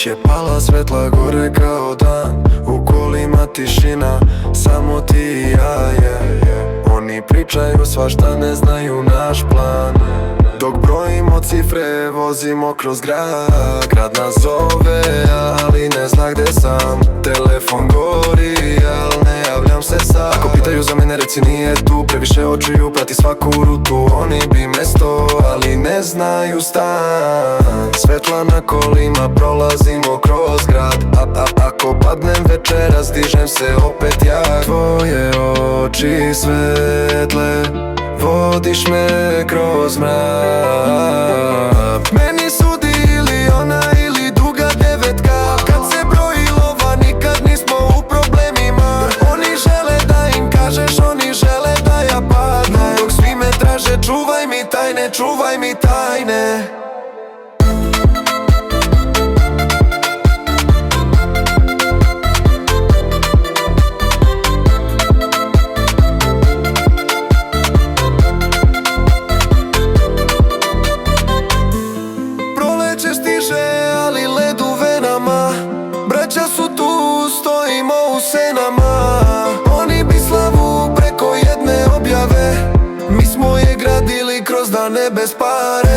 je pala, svetla gore kao dan. U kolima tišina, samo ti i ja, Oni pričaju svašta, ne znaju naš plan. Dok brojimo cifre, vozimo kroz grad. Grad nas zove, ali ne zna gde sam. Telefon gori, al ne javljam se sam. Ako pitaju za mene, reci nije tu. Previše očiju, prati svaku rutu. Oni bi mesto, ali ne znaju stan. Svetla na kolima, prolazimo kroz grad. Ako padnem večeras, dižem se opet ja. Tvoje oči svetle, vodiš me kroz mrak. Meni sudi ili ona ili duga devetka. Kad se broji lova, nikad nismo u problemima. Oni žele da im kažeš, oni žele da ja padnem. Dok svi me traže, čuvaj mi tajne, čuvaj mi tajne. Ali led u venama, braća su tu, stojimo u senama. Oni bi slavu preko jedne objave, mi smo je gradili kroz dane bez pare.